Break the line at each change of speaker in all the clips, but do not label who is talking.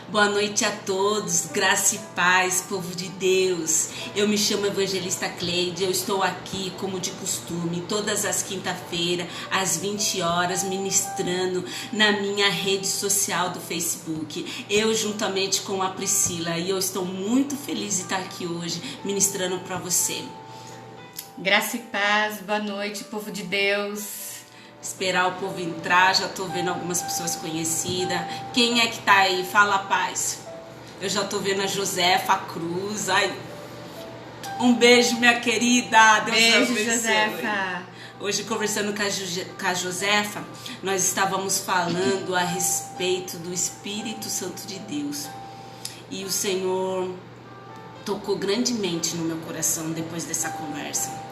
Boa noite a todos, graça e paz, povo de Deus. Eu me chamo Evangelista Cleide, eu estou aqui, como de costume, todas as quinta-feiras, às 20 horas, ministrando na minha rede social do Facebook. Eu juntamente com a Priscila, e eu estou muito feliz de estar aqui hoje, ministrando para você.
Graça e paz, boa noite, povo de Deus.
Esperar o povo entrar, já tô vendo algumas pessoas conhecidas. Quem é que tá aí? Fala paz. Eu já tô vendo a Josefa Cruz. Ai, um beijo, minha querida. Deus
beijo,
abençoe.
Josefa.
Hoje, conversando com a Josefa, nós estávamos falando a respeito do Espírito Santo de Deus. E o Senhor tocou grandemente no meu coração depois dessa conversa.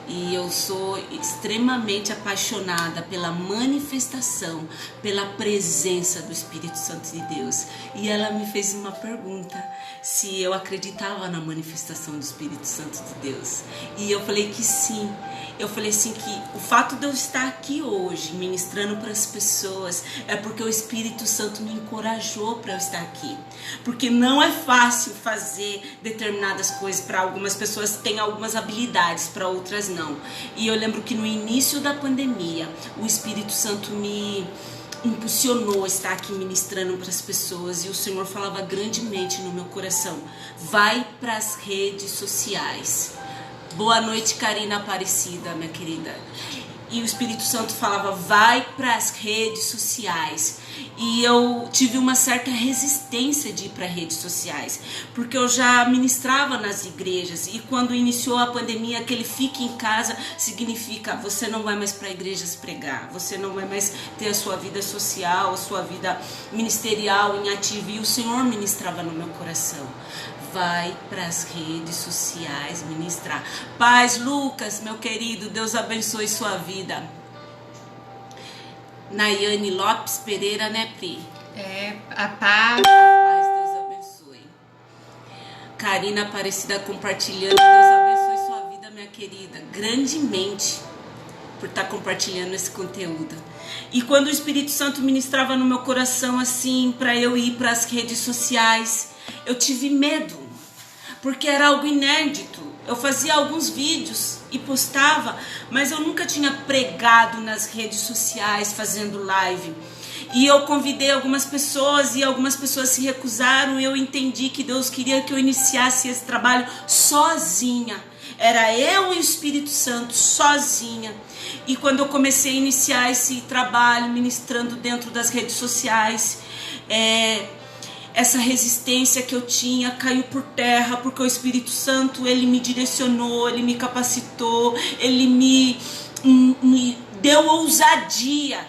E eu sou extremamente apaixonada pela manifestação, pela presença do Espírito Santo de Deus. E ela me fez uma pergunta, se eu acreditava na manifestação do Espírito Santo de Deus. E eu falei que sim. Eu falei assim que o fato de eu estar aqui hoje ministrando para as pessoas é porque o Espírito Santo me encorajou para eu estar aqui. Porque não é fácil fazer determinadas coisas. Para algumas pessoas tem algumas habilidades, para outras não. E eu lembro que no início da pandemia o Espírito Santo me impulsionou a estar aqui ministrando para as pessoas, e o Senhor falava grandemente no meu coração: vai para as redes sociais. Boa noite, Karina Aparecida, minha querida. E o Espírito Santo falava: vai para as redes sociais. E eu tive uma certa resistência de ir para redes sociais, porque eu já ministrava nas igrejas, e quando iniciou a pandemia, aquele fique em casa significa: você não vai mais para igrejas pregar, você não vai mais ter a sua vida social, a sua vida ministerial em ativo. E o Senhor ministrava no meu coração: vai para as redes sociais ministrar. Paz, Lucas, meu querido, Deus abençoe sua vida. Nayane Lopes Pereira, né, Pri?
A paz.
Deus abençoe. Karina Aparecida compartilhando. Deus abençoe sua vida, minha querida, grandemente, por estar compartilhando esse conteúdo. E quando o Espírito Santo ministrava no meu coração assim, para eu ir para as redes sociais, eu tive medo, porque era algo inédito. Eu fazia alguns vídeos e postava, mas eu nunca tinha pregado nas redes sociais, fazendo live. E eu convidei algumas pessoas e algumas pessoas se recusaram, e eu entendi que Deus queria que eu iniciasse esse trabalho sozinha. Era eu e o Espírito Santo, sozinha. E quando eu comecei a iniciar esse trabalho, ministrando dentro das redes sociais, essa resistência que eu tinha caiu por terra, porque o Espírito Santo, ele me direcionou, ele me capacitou, ele me deu ousadia.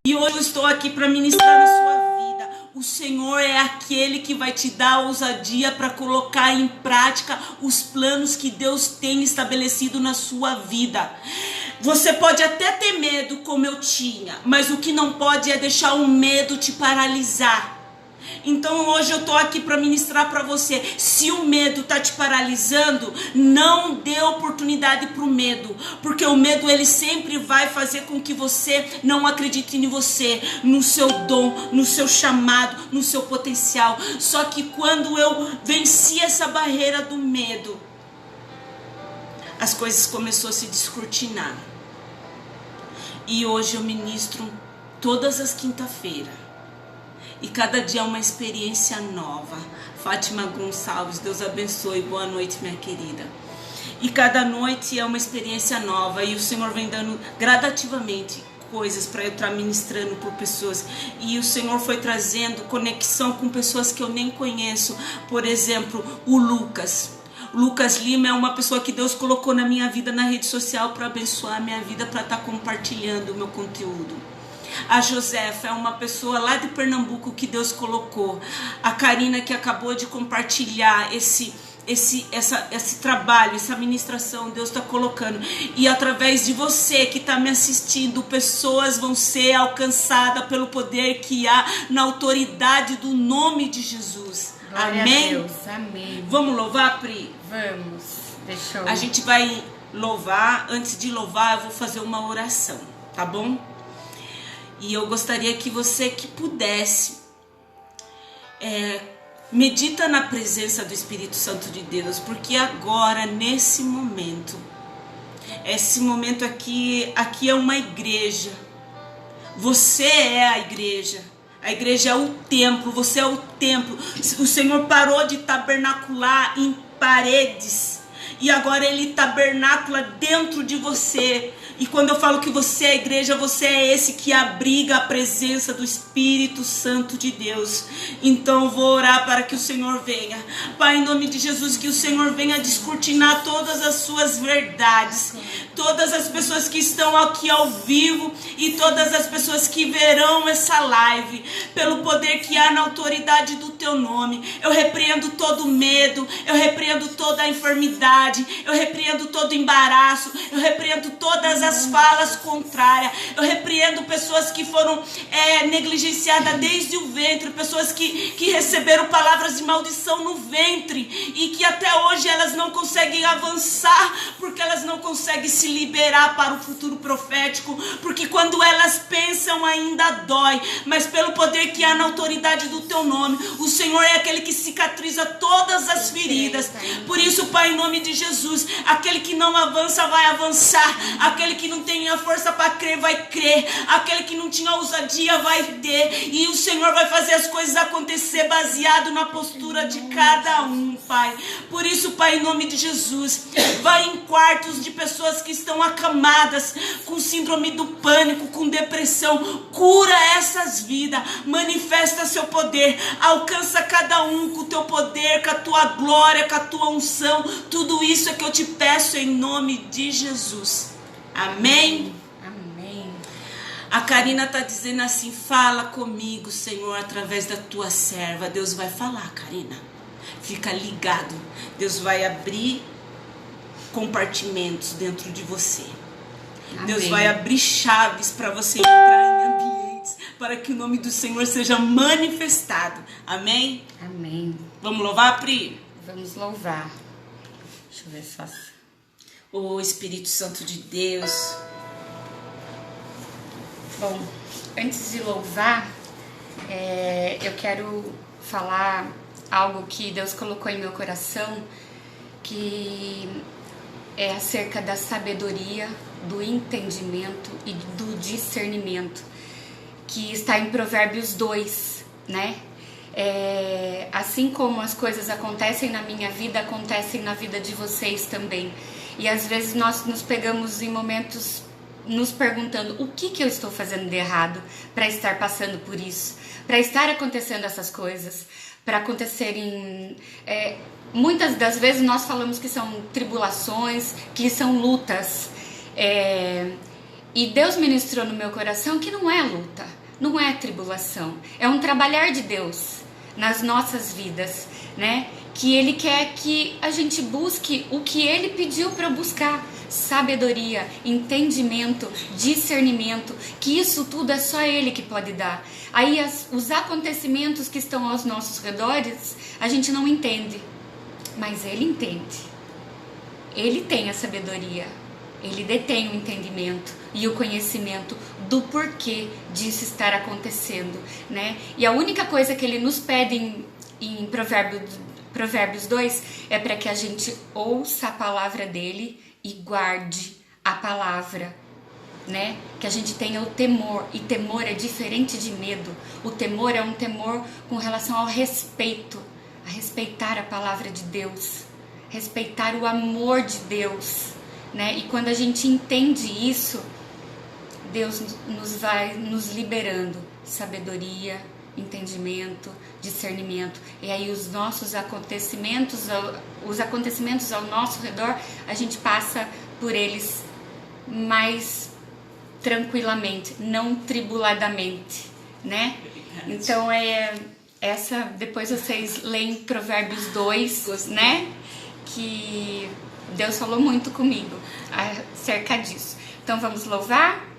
E hoje eu estou aqui para ministrar na sua vida. O Senhor é aquele que vai te dar ousadia para colocar em prática os planos que Deus tem estabelecido na sua vida. Você pode até ter medo, como eu tinha, mas o que não pode é deixar o medo te paralisar. Então hoje eu estou aqui para ministrar para você: se o medo está te paralisando, não dê oportunidade para o medo, porque o medo, ele sempre vai fazer com que você não acredite em você, no seu dom, no seu chamado, no seu potencial. Só que quando eu venci essa barreira do medo, as coisas começaram a se descortinar. E hoje eu ministro todas as quinta-feiras. E cada dia é uma experiência nova. Fátima Gonçalves, Deus abençoe. Boa noite, minha querida. E cada noite é uma experiência nova. E o Senhor vem dando gradativamente coisas para eu estar ministrando por pessoas. E o Senhor foi trazendo conexão com pessoas que eu nem conheço. Por exemplo, o Lucas. Lucas Lima é uma pessoa que Deus colocou na minha vida, na rede social, para abençoar a minha vida, para estar compartilhando o meu conteúdo. A Josefa é uma pessoa lá de Pernambuco que Deus colocou. A Karina, que acabou de compartilhar esse trabalho, essa ministração, Deus está colocando. E através de você que está me assistindo, pessoas vão ser alcançadas pelo poder que há na autoridade do nome de Jesus.
Glória
Amém?
a Deus, amém.
Vamos louvar, Pri?
Vamos, deixa eu...
A gente vai louvar. Antes de louvar, eu vou fazer uma oração, tá bom? E eu gostaria que você que pudesse medita na presença do Espírito Santo de Deus, porque agora, nesse momento, esse momento aqui é uma igreja. Você é a igreja é o templo, você é o templo. O Senhor parou de tabernacular em paredes e agora Ele tabernacula dentro de você. E quando eu falo que você é a igreja, você é esse que abriga a presença do Espírito Santo de Deus. Então eu vou orar para que o Senhor venha. Pai, em nome de Jesus, que o Senhor venha descortinar todas as suas verdades. Todas as pessoas que estão aqui ao vivo e todas as pessoas que verão essa live, pelo poder que há na autoridade do teu nome, eu repreendo todo medo, eu repreendo toda a enfermidade, eu repreendo todo embaraço, eu repreendo todas as falas contrárias, eu repreendo pessoas que foram negligenciadas desde o ventre, pessoas que receberam palavras de maldição no ventre e que até hoje elas não conseguem avançar, porque elas não conseguem se liberar para o futuro profético, porque quando elas pensam ainda dói, mas pelo poder que há na autoridade do teu nome, o Senhor é aquele que cicatriza todas as feridas. Por isso, Pai, em nome de Jesus, aquele que não avança vai avançar, aquele que não tem a força para crer vai crer, aquele que não tinha ousadia vai ter, e o Senhor vai fazer as coisas acontecer baseado na postura de cada um, Pai. Por isso, Pai, em nome de Jesus, vai em quartos de pessoas que estão acamadas com síndrome do pânico, com depressão, cura essas vidas, manifesta seu poder, alcança cada um com o teu poder, com a tua glória, com a tua unção. Tudo isso é que eu te peço em nome de Jesus. Amém?
Amém.
A Karina está dizendo assim: fala comigo, Senhor, através da tua serva. Deus vai falar, Karina. Fica ligado. Deus vai abrir compartimentos dentro de você. Amém. Deus vai abrir chaves para você entrar em ambientes, para que o nome do Senhor seja manifestado. Amém?
Amém.
Vamos louvar, Pri?
Vamos louvar. Deixa eu ver se faço.
Ô Espírito Santo de Deus.
Bom, antes de louvar, eu quero falar algo que Deus colocou em meu coração, que é acerca da sabedoria, do entendimento e do discernimento, que está em Provérbios 2, né? Assim como as coisas acontecem na minha vida, acontecem na vida de vocês também. E às vezes nós nos pegamos em momentos nos perguntando: o que eu estou fazendo de errado para estar passando por isso, para estar acontecendo essas coisas, para acontecerem... muitas das vezes nós falamos que são tribulações, que são lutas. E Deus ministrou no meu coração que não é luta, não é tribulação, é um trabalhar de Deus nas nossas vidas, né? Que Ele quer que a gente busque o que Ele pediu para buscar: sabedoria, entendimento, discernimento, que isso tudo é só Ele que pode dar. Aí os acontecimentos que estão aos nossos redores, a gente não entende, mas Ele entende. Ele tem a sabedoria, Ele detém o entendimento e o conhecimento do porquê disso estar acontecendo, né? E a única coisa que Ele nos pede em Provérbios 2 é para que a gente ouça a palavra dele e guarde a palavra, né? Que a gente tenha o temor, e temor é diferente de medo. O temor é um temor com relação ao respeito, a respeitar a palavra de Deus, respeitar o amor de Deus, né? E quando a gente entende isso, Deus vai nos liberando sabedoria, entendimento, discernimento. E aí os nossos acontecimentos, os acontecimentos ao nosso redor, a gente passa por eles mais tranquilamente, não tribuladamente, né? Então depois vocês leem Provérbios 2, né? Que Deus falou muito comigo acerca disso. Então vamos louvar?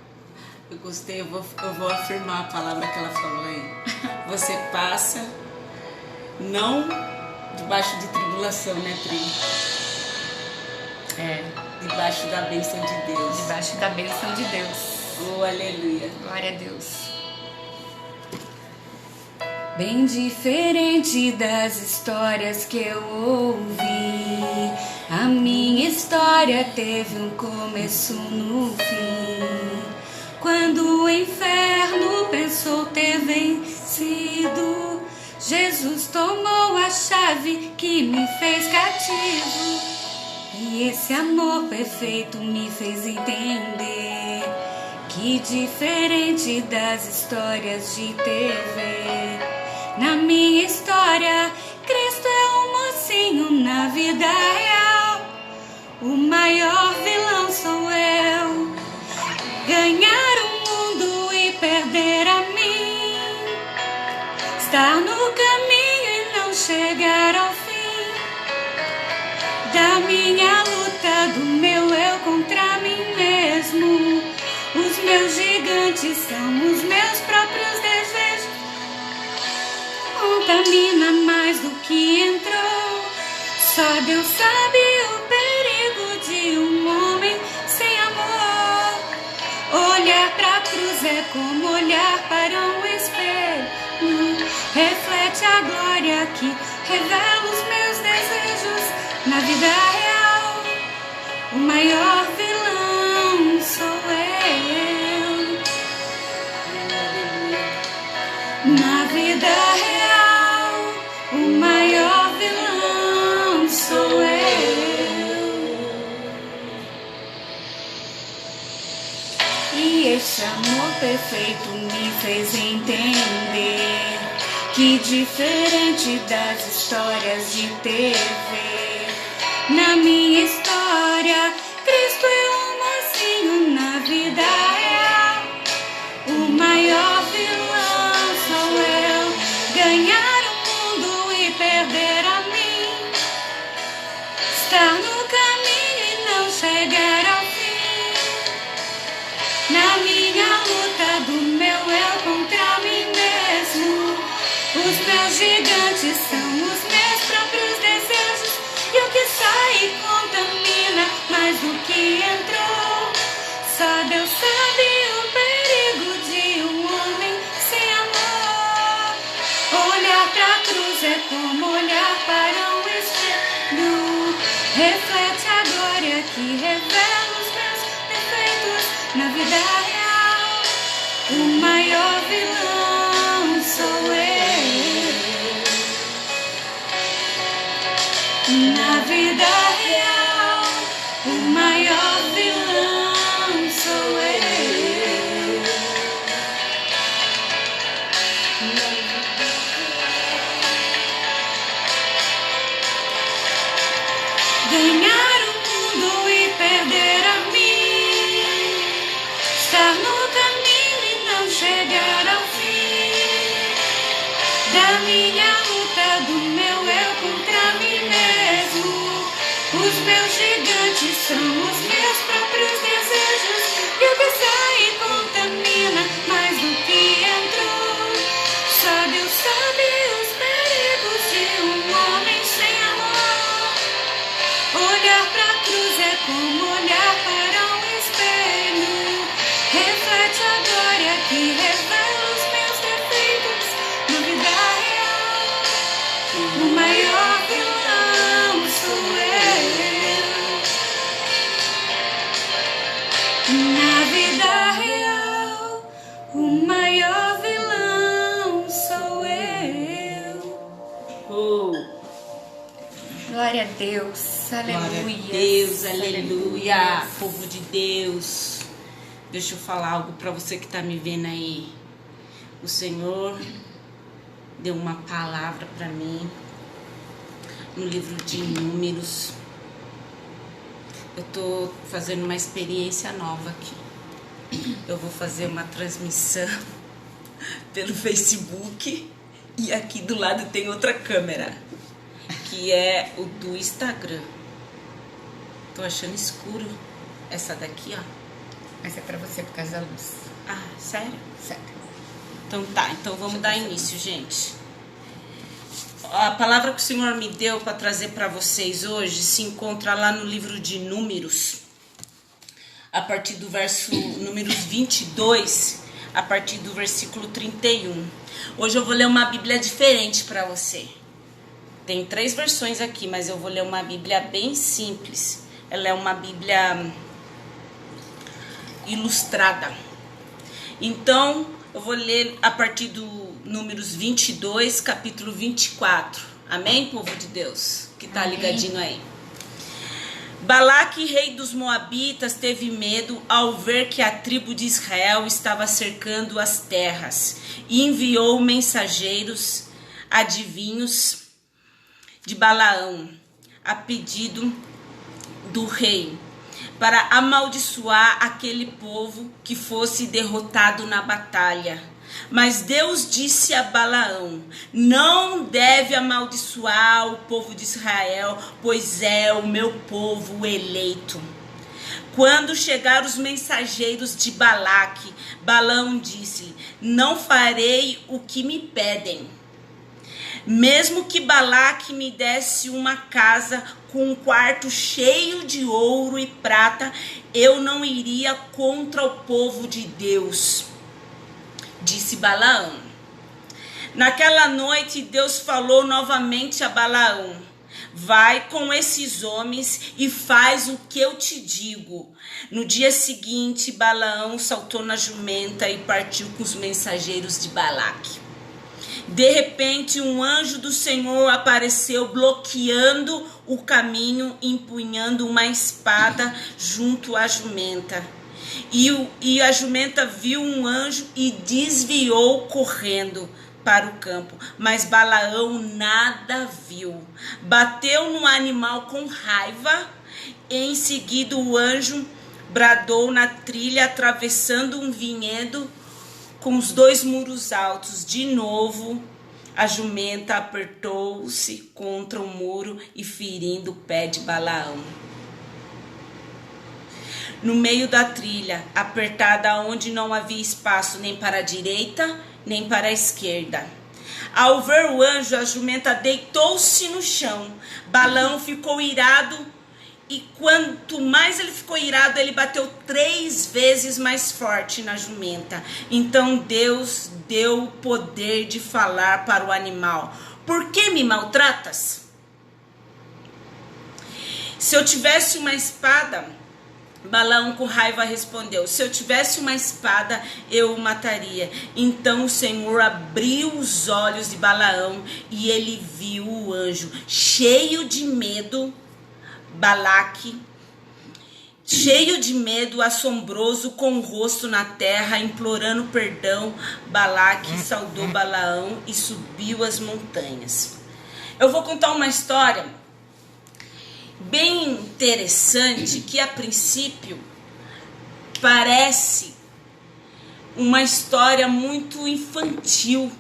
Eu gostei, eu vou afirmar a palavra que ela falou aí. Você passa não debaixo de tribulação, né, Pri? Debaixo da bênção de Deus.
Debaixo da bênção de Deus.
Oh, aleluia.
Glória a Deus. bem diferente das histórias que eu ouvi. A minha história teve um começo no fim. Quando o inferno pensou ter vencido, Jesus tomou a chave que me fez cativo. E esse amor perfeito me fez entender que diferente das histórias de TV, na minha história, Cristo é um mocinho na vida real. O maior vilão sou eu. Ganhar o mundo e perder a mim. Estar no caminho e não chegar ao fim. Da minha luta, do meu eu contra mim mesmo. Os meus gigantes são os meus próprios desejos. Contamina mais do que entrou. Só Deus sabe o perigo de um homem sem amor. Olhar pra cruz é como olhar para um espelho. Reflete a glória que revela os meus desejos. Na vida real, o maior vilão sou eu. Na vida real, o maior vilão sou eu. E esse amor perfeito me fez entender que diferente das histórias de TV, na minha história, Cristo é um mocinho na vida real. O maior vilão sou eu. Ganhar o mundo e perder a mim. Estar no caminho e não chegar ao fim. Na minha luta do meu eu contra mim mesmo. Os meus gigantes são os meus próprios desejos. E o que sai contamina mais do que entrou. Só Deus sabe o perigo de um homem sem amor. Olhar pra cruz é como olhar para um espelho. Reflete a glória que revela os meus defeitos. Na vida real, o maior vilão sou eu. Na vida real, o maior vilão sou eu. Ganhar o mundo e perder a mim. Estar no caminho e não chegar ao fim. Da minha luta, do meu eu contra mim mesmo. Os meus gigantes são os meus próprios desejos. E o que sai contamina mais do que entrou. Só Deus sabe os perigos de um homem sem amor. Olhar pra cruz é como olhar para um espelho. Reflete a glória que revela os meus defeitos. Na vida real, o maior vilão sou eu. Na vida real, o maior vilão sou eu.
Oh,
Glória a Deus, aleluia.
glória a Deus, aleluia. Povo de Deus, deixa eu falar algo para você que tá me vendo aí. O Senhor deu uma palavra para mim no livro de Números. Eu tô fazendo uma experiência nova aqui. Eu vou fazer uma transmissão pelo Facebook e aqui do lado tem outra câmera, que é o do Instagram. Tô achando escuro essa daqui, ó.
Mas é pra você por causa da luz.
Ah, sério?
Sério.
Então tá, então vamos dar início, gente. A palavra que o Senhor me deu para trazer para vocês hoje se encontra lá no livro de Números, a partir do verso Números 22 a partir do versículo 31. Hoje eu vou ler uma Bíblia diferente para você. Tem 3 versões aqui, mas eu vou ler uma Bíblia bem simples. Ela é uma Bíblia ilustrada. Então, eu vou ler a partir do Números 22, capítulo 24. Amém, povo de Deus? Que tá ligadinho aí. Balaque, rei dos Moabitas, teve medo ao ver que a tribo de Israel estava cercando as terras e enviou mensageiros, adivinhos de Balaão, a pedido do rei, para amaldiçoar aquele povo que fosse derrotado na batalha. Mas Deus disse a Balaão: não deve amaldiçoar o povo de Israel, pois é o meu povo eleito. Quando chegaram os mensageiros de Balaque, Balaão disse: não farei o que me pedem. Mesmo que Balaque me desse uma casa com um quarto cheio de ouro e prata, eu não iria contra o povo de Deus, disse Balaão. Naquela noite, Deus falou novamente a Balaão: vai com esses homens e faz o que eu te digo. No dia seguinte, Balaão saltou na jumenta e partiu com os mensageiros de Balaque. De repente, um anjo do Senhor apareceu, bloqueando o caminho, empunhando uma espada junto à jumenta. E a jumenta viu um anjo e desviou correndo para o campo. Mas Balaão nada viu. Bateu no animal com raiva. Em seguida, o anjo bradou na trilha, atravessando um vinhedo com os 2 muros altos. De novo, a jumenta apertou-se contra o muro e ferindo o pé de Balaão. No meio da trilha, apertada onde não havia espaço nem para a direita, nem para a esquerda. Ao ver o anjo, a jumenta deitou-se no chão. Balaão ficou irado, e quanto mais ele ficou irado, ele bateu 3 vezes mais forte na jumenta. Então Deus deu o poder de falar para o animal: por que me maltratas? Se eu tivesse uma espada, Balaão com raiva respondeu: se eu tivesse uma espada, eu o mataria. Então o Senhor abriu os olhos de Balaão e ele viu o anjo. Cheio de medo, Balaque, cheio de medo, assombroso, com o rosto na terra, implorando perdão, Balaque saudou Balaão e subiu as montanhas. Eu vou contar uma história bem interessante, que a princípio parece uma história muito infantil,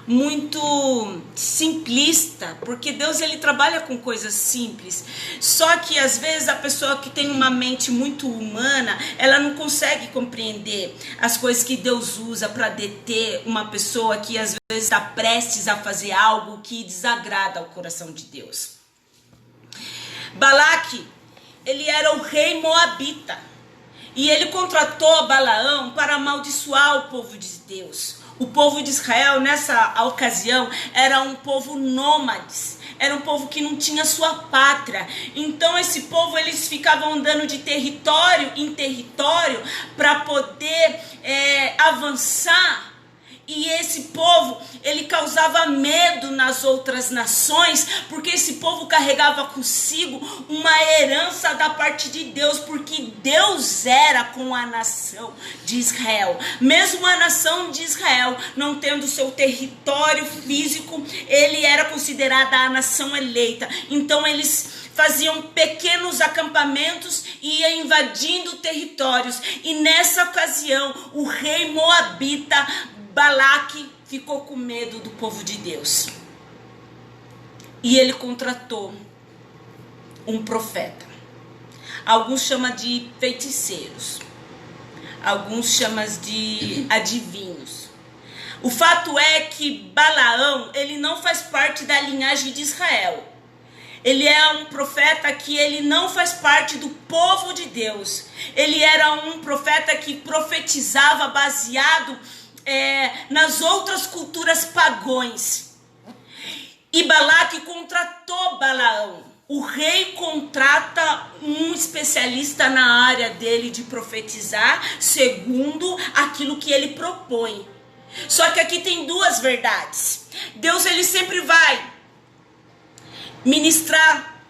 muito simplista, porque Deus ele trabalha com coisas simples. Só que às vezes a pessoa que tem uma mente muito humana, ela não consegue compreender as coisas que Deus usa para deter uma pessoa que às vezes está prestes a fazer algo que desagrada ao coração de Deus. Balaque, ele era o rei moabita, e ele contratou Balaão para amaldiçoar o povo de Deus. O povo de Israel, nessa ocasião, era um povo nômades, era um povo que não tinha sua pátria. Então esse povo, eles ficavam andando de território em território para poder avançar. E esse povo, ele causava medo nas outras nações, porque esse povo carregava consigo uma herança da parte de Deus, porque Deus era com a nação de Israel. Mesmo a nação de Israel não tendo seu território físico, ele era considerada a nação eleita. Então eles faziam pequenos acampamentos e iam invadindo territórios. E nessa ocasião, o rei moabita Balaque ficou com medo do povo de Deus. E ele contratou um profeta. Alguns chamam de feiticeiros. Alguns chamam de adivinhos. O fato é que Balaão, ele não faz parte da linhagem de Israel. Ele é um profeta que ele não faz parte do povo de Deus. Ele era um profeta que profetizava baseado nas outras culturas pagãs. E Balaque contratou Balaão. O rei contrata um especialista na área dele de profetizar, segundo aquilo que ele propõe. Só que aqui tem duas verdades. Deus, ele sempre vai ministrar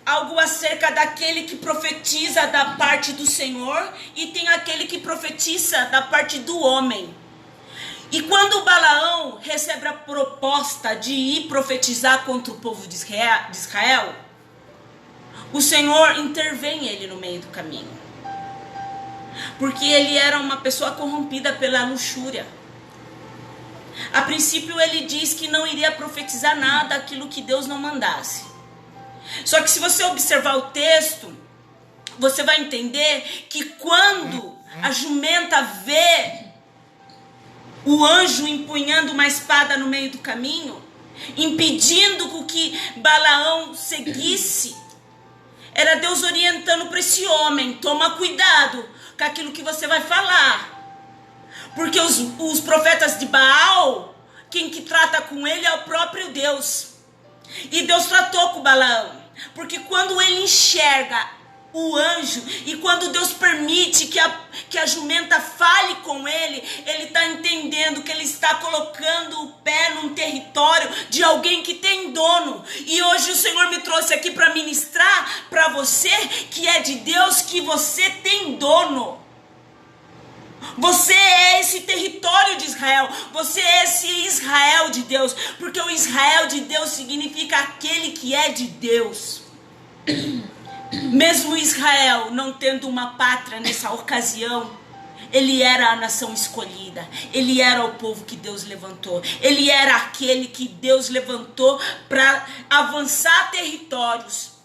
algo acerca daquele que profetiza da parte do Senhor, e tem aquele que profetiza da parte do homem. E quando Balaão recebe a proposta de ir profetizar contra o povo de Israel, o Senhor intervém ele no meio do caminho. Porque ele era uma pessoa corrompida pela luxúria. A princípio ele diz que não iria profetizar nada aquilo que Deus não mandasse. Só que se você observar o texto, você vai entender que quando a jumenta vê o anjo empunhando uma espada no meio do caminho, impedindo que Balaão seguisse, era Deus orientando para esse homem: toma cuidado com aquilo que você vai falar. Porque os profetas de Baal, quem que trata com ele é o próprio Deus. E Deus tratou com Balaão. Porque quando ele enxerga o anjo, e quando Deus permite que a jumenta fale com ele, ele está entendendo que ele está colocando o pé num território de alguém que tem dono. E hoje o Senhor me trouxe aqui para ministrar para você que é de Deus, que você tem dono. Você é esse território de Israel. Você é esse Israel de Deus. Porque o Israel de Deus significa aquele que é de Deus. Mesmo Israel não tendo uma pátria nessa ocasião, ele era a nação escolhida. Ele era o povo que Deus levantou. Ele era aquele que Deus levantou para avançar territórios.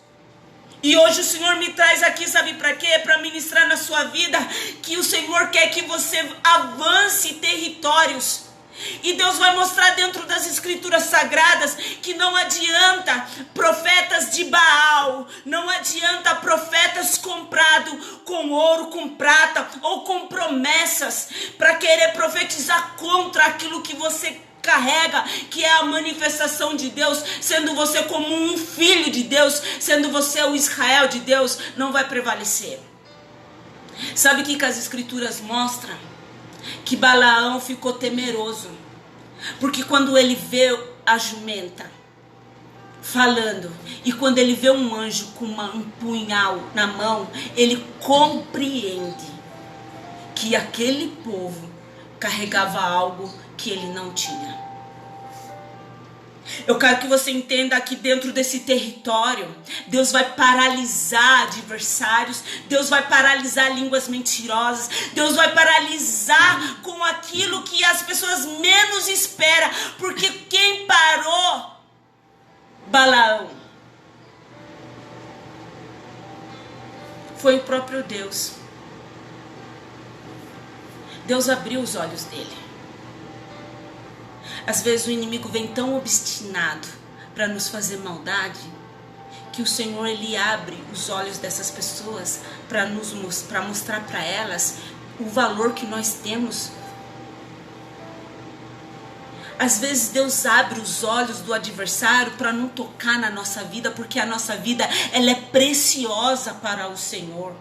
E hoje o Senhor me traz aqui, sabe para quê? Para ministrar na sua vida que o Senhor quer que você avance territórios. E Deus vai mostrar dentro das escrituras sagradas que não adianta profetas de Baal, não adianta profetas comprados com ouro, com prata ou com promessas para querer profetizar contra aquilo que você carrega, que é a manifestação de Deus, sendo você como um filho de Deus, sendo você o Israel de Deus, não vai prevalecer. Sabe o que as escrituras mostram? Que Balaão ficou temeroso, porque quando ele vê a jumenta falando, e quando ele vê um anjo com um punhal na mão, ele compreende que aquele povo carregava algo que ele não tinha. Eu quero que você entenda que dentro desse território, Deus vai paralisar adversários, Deus vai paralisar línguas mentirosas, Deus vai paralisar com aquilo que as pessoas menos esperam, porque quem parou Balaão foi o próprio Deus. Deus abriu os olhos dele. Às vezes o inimigo vem tão obstinado para nos fazer maldade, que o Senhor ele abre os olhos dessas pessoas para mostrar para elas o valor que nós temos. Às vezes Deus abre os olhos do adversário para não tocar na nossa vida, porque a nossa vida ela é preciosa para o Senhor.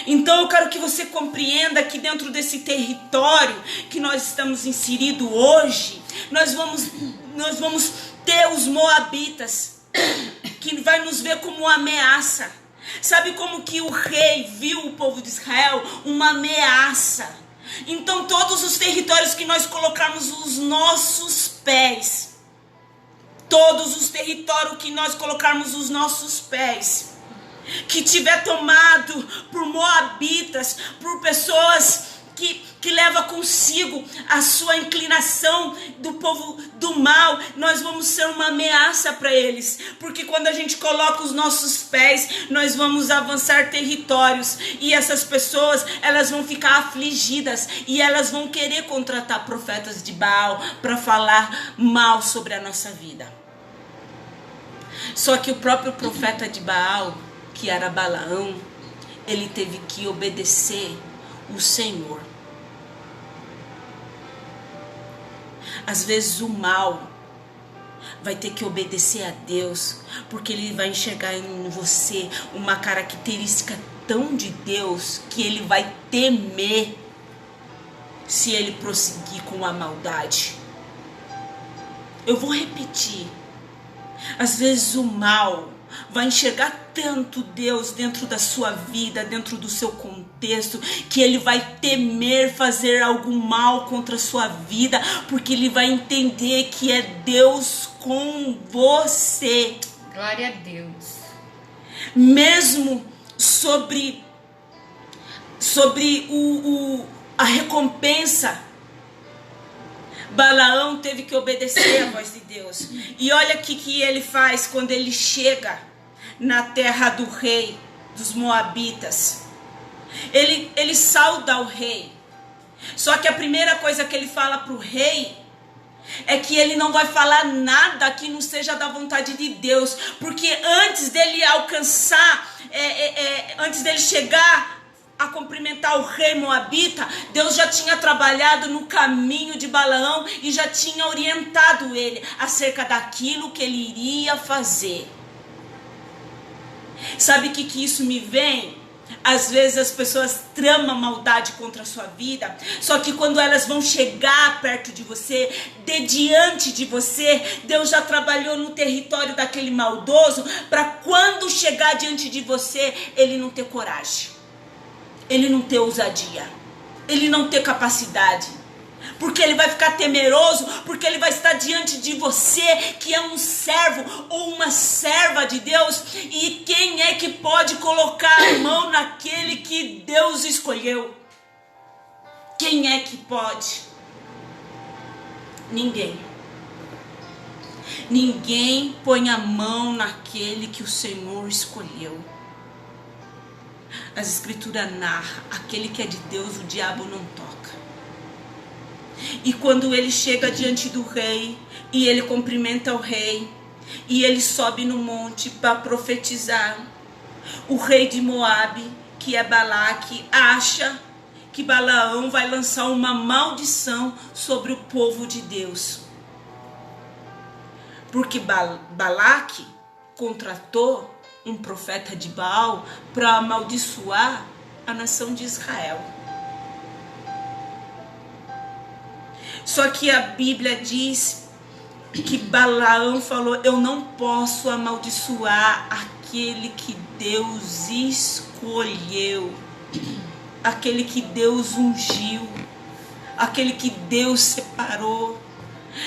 Então eu quero que você compreenda que dentro desse território que nós estamos inseridos hoje, nós vamos ter os moabitas, que vai nos ver como uma ameaça. Sabe como que o rei viu o povo de Israel? Uma ameaça. Então todos os territórios que nós colocarmos os nossos pés, todos os territórios que nós colocarmos os nossos pés, que tiver tomado por moabitas, por pessoas que leva consigo a sua inclinação do povo do mal, nós vamos ser uma ameaça para eles, porque quando a gente coloca os nossos pés, nós vamos avançar territórios, e essas pessoas, elas vão ficar afligidas, e elas vão querer contratar profetas de Baal para falar mal sobre a nossa vida. Só que o próprio profeta de Baal, que era Balaão, ele teve que obedecer o Senhor. Às vezes o mal vai ter que obedecer a Deus, porque ele vai enxergar em você uma característica tão de Deus que ele vai temer se ele prosseguir com a maldade. Eu vou repetir. Às vezes o mal vai enxergar tanto Deus dentro da sua vida, dentro do seu contexto, que ele vai temer fazer algo mal contra a sua vida, porque ele vai entender que é Deus com você.
Glória a Deus.
Mesmo sobre a recompensa, Balaão teve que obedecer a voz de Deus. E olha o que ele faz quando ele chega na terra do rei dos Moabitas. Ele sauda o rei. Só que a primeira coisa que ele fala para o rei é que ele não vai falar nada que não seja da vontade de Deus. Porque antes dele alcançar, antes dele chegar a cumprimentar o rei Moabita, Deus já tinha trabalhado no caminho de Balaão e já tinha orientado ele acerca daquilo que ele iria fazer. Sabe o que isso me vem? Às vezes as pessoas tramam maldade contra a sua vida, só que quando elas vão chegar perto de você, diante de você, Deus já trabalhou no território daquele maldoso, para quando chegar diante de você, ele não ter coragem, ele não ter ousadia, ele não ter capacidade. Porque ele vai ficar temeroso, porque ele vai estar diante de você, que é um servo ou uma serva de Deus. E quem é que pode colocar a mão naquele que Deus escolheu? Quem é que pode? Ninguém. Ninguém põe a mão naquele que o Senhor escolheu. As escrituras narram, aquele que é de Deus, o diabo não toca. E quando ele chega diante do rei, e ele cumprimenta o rei, e ele sobe no monte para profetizar, o rei de Moabe, que é Balaque, acha que Balaão vai lançar uma maldição sobre o povo de Deus. Porque Balaque contratou um profeta de Baal para amaldiçoar a nação de Israel. Só que a Bíblia diz que Balaão falou: eu não posso amaldiçoar aquele que Deus escolheu, aquele que Deus ungiu, aquele que Deus separou.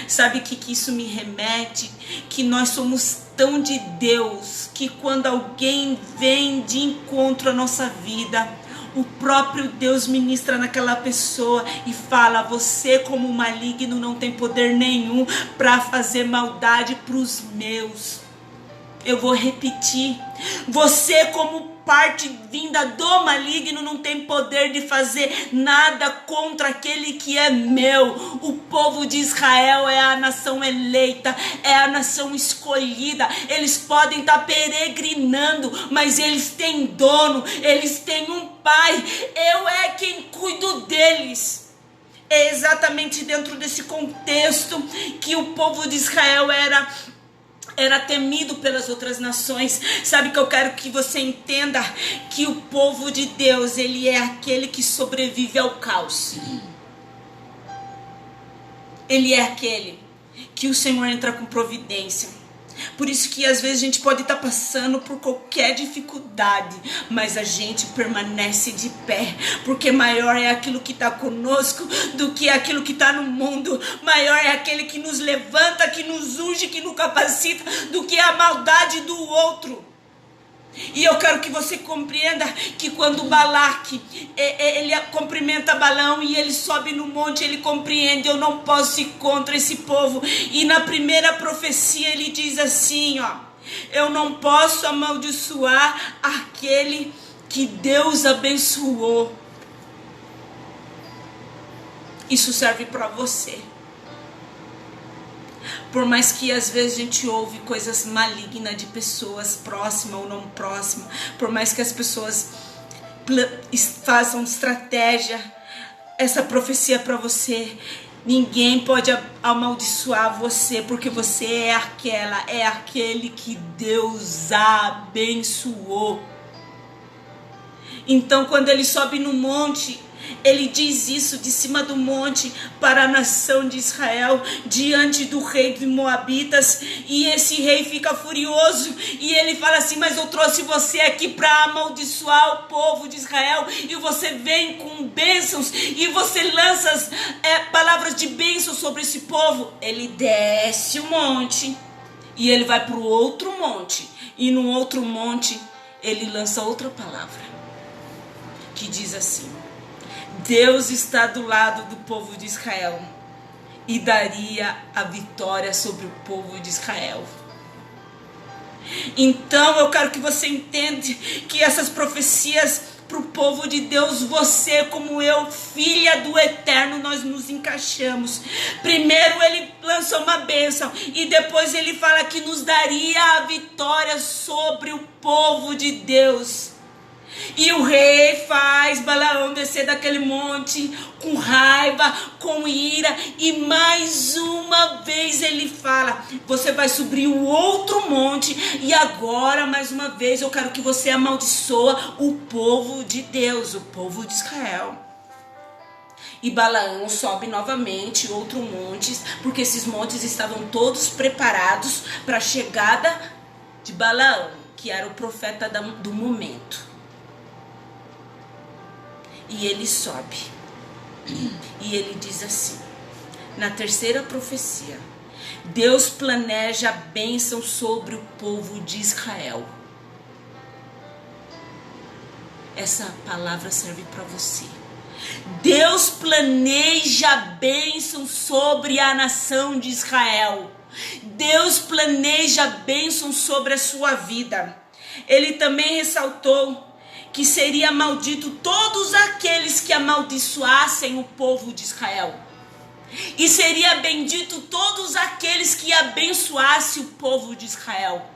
Sabe o que isso me remete? Que nós somos tão de Deus que quando alguém vem de encontro à nossa vida, o próprio Deus ministra naquela pessoa e fala: você como maligno não tem poder nenhum para fazer maldade para os meus. Eu vou repetir: você como parte vinda do maligno não tem poder de fazer nada contra aquele que é meu. O povo de Israel é a nação eleita, é a nação escolhida. Eles podem estar peregrinando, mas eles têm dono, eles têm um pai. Eu é quem cuido deles. É exatamente dentro desse contexto que o povo de Israel era temido pelas outras nações. Sabe que eu quero que você entenda que o povo de Deus, ele é aquele que sobrevive ao caos. Ele é aquele que o Senhor entra com providência. Por isso que às vezes a gente pode estar passando por qualquer dificuldade, mas a gente permanece de pé, porque maior é aquilo que está conosco do que aquilo que está no mundo. Maior é aquele que nos levanta, que nos unge, que nos capacita, do que a maldade do outro. E eu quero que você compreenda que quando Balaque, ele cumprimenta Balaão e ele sobe no monte, ele compreende: eu não posso ir contra esse povo. E na primeira profecia ele diz assim, eu não posso amaldiçoar aquele que Deus abençoou. Isso serve para você. Por mais que às vezes a gente ouve coisas malignas de pessoas próximas ou não próximas, por mais que as pessoas façam estratégia, essa profecia para você, ninguém pode amaldiçoar você, porque você é aquele que Deus abençoou. Então, quando ele sobe no monte, ele diz isso de cima do monte para a nação de Israel, diante do rei de Moabitas, e esse rei fica furioso, e ele fala assim: mas eu trouxe você aqui para amaldiçoar o povo de Israel, e você vem com bênçãos, e você lança palavras de bênção sobre esse povo. Ele desce o monte, e ele vai para o outro monte, e no outro monte ele lança outra palavra, que diz assim: Deus está do lado do povo de Israel e daria a vitória sobre o povo de Israel. Então eu quero que você entenda que essas profecias para o povo de Deus, você como eu, filha do Eterno, nós nos encaixamos. Primeiro ele lançou uma bênção e depois ele fala que nos daria a vitória sobre o povo de Deus. E o rei faz Balaão descer daquele monte com raiva, com ira, e mais uma vez ele fala: você vai subir o outro monte, e agora mais uma vez eu quero que você amaldiçoa o povo de Deus, o povo de Israel. E Balaão sobe novamente outro monte, porque esses montes estavam todos preparados para a chegada de Balaão, que era o profeta do momento. E ele sobe, e ele diz assim, na terceira profecia: Deus planeja a bênção sobre o povo de Israel. Essa palavra serve para você. Deus planeja a bênção sobre a nação de Israel. Deus planeja a bênção sobre a sua vida. Ele também ressaltou que seria maldito todos aqueles que amaldiçoassem o povo de Israel. E seria bendito todos aqueles que abençoassem o povo de Israel.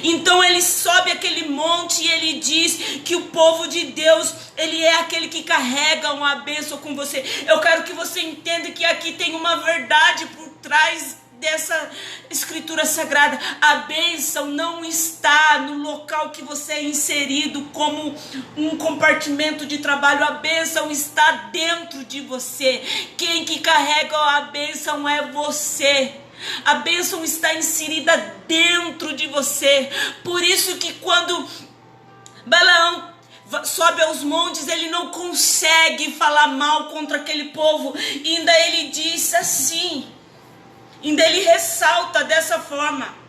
Então ele sobe aquele monte e ele diz que o povo de Deus, ele é aquele que carrega uma bênção com você. Eu quero que você entenda que aqui tem uma verdade por trás dessa escritura sagrada. A bênção não está no local que você é inserido como um compartimento de trabalho. A bênção está dentro de você. Quem que carrega a bênção é você. A bênção está inserida dentro de você. Por isso que quando Balaão sobe aos montes, ele não consegue falar mal contra aquele povo. E ainda ele diz assim, ainda ele ressalta dessa forma: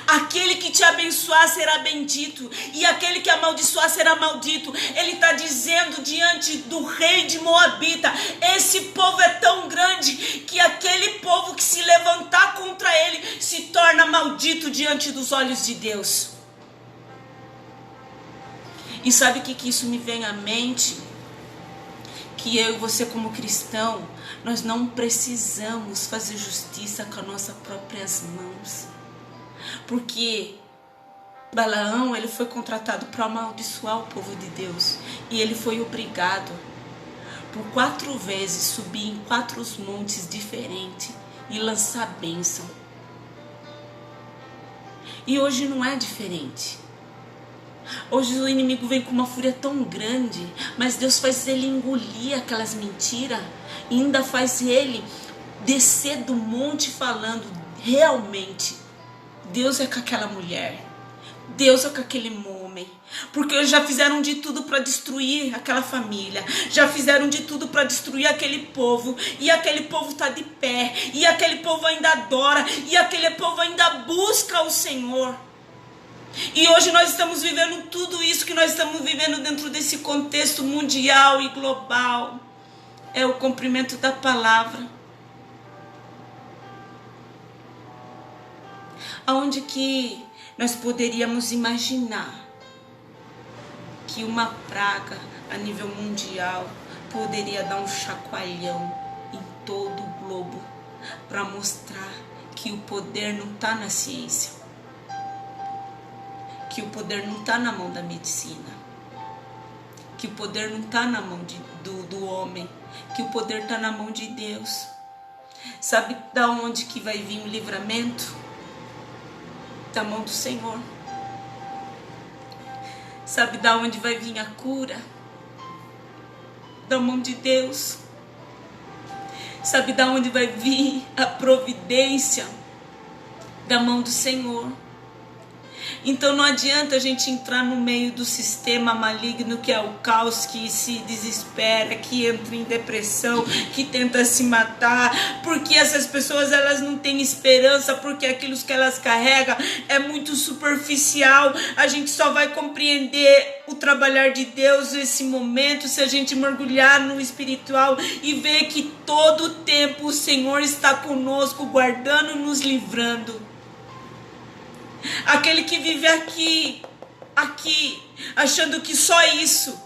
aquele que te abençoar será bendito, e aquele que amaldiçoar será maldito. Ele está dizendo diante do rei de Moabita: esse povo é tão grande que aquele povo que se levantar contra ele se torna maldito diante dos olhos de Deus. E sabe o que isso me vem à mente? Que eu e você como cristão, nós não precisamos fazer justiça com as nossas próprias mãos. Porque Balaão, ele foi contratado para amaldiçoar o povo de Deus. E ele foi obrigado por 4 vezes subir em 4 montes diferentes e lançar bênção. E hoje não é diferente. Hoje o inimigo vem com uma fúria tão grande, mas Deus faz ele engolir aquelas mentiras e ainda faz ele descer do monte falando: realmente, Deus é com aquela mulher, Deus é com aquele homem, porque já fizeram de tudo para destruir aquela família, já fizeram de tudo para destruir aquele povo, e aquele povo está de pé, e aquele povo ainda adora, e aquele povo ainda busca o Senhor. E hoje nós estamos vivendo tudo isso que nós estamos vivendo dentro desse contexto mundial e global. É o cumprimento da palavra. Aonde que nós poderíamos imaginar que uma praga a nível mundial poderia dar um chacoalhão em todo o globo para mostrar que o poder não está na ciência, que o poder não está na mão da medicina, que o poder não está na mão do homem, que o poder está na mão de Deus. Sabe da onde que vai vir o livramento? Da mão do Senhor. Sabe da onde vai vir a cura? Da mão de Deus. Sabe da onde vai vir a providência? Da mão do Senhor. Então não adianta a gente entrar no meio do sistema maligno que é o caos, que se desespera, que entra em depressão, que tenta se matar, porque essas pessoas elas não têm esperança, porque aquilo que elas carregam é muito superficial. A gente só vai compreender o trabalhar de Deus nesse momento se a gente mergulhar no espiritual e ver que todo o tempo o Senhor está conosco, guardando, nos livrando. Aquele que vive aqui, achando que só isso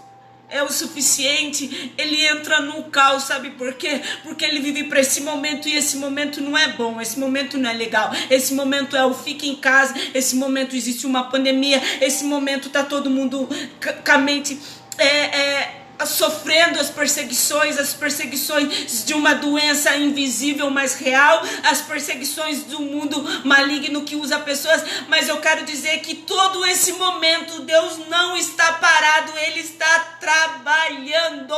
é o suficiente, ele entra no caos, sabe por quê? Porque ele vive para esse momento e esse momento não é bom, esse momento não é legal, esse momento é o fica em casa, esse momento existe uma pandemia, esse momento tá todo mundo com a mente sofrendo as perseguições de uma doença invisível, mas real, as perseguições do mundo maligno que usa pessoas. Mas eu quero dizer que todo esse momento Deus não está parado, Ele está trabalhando.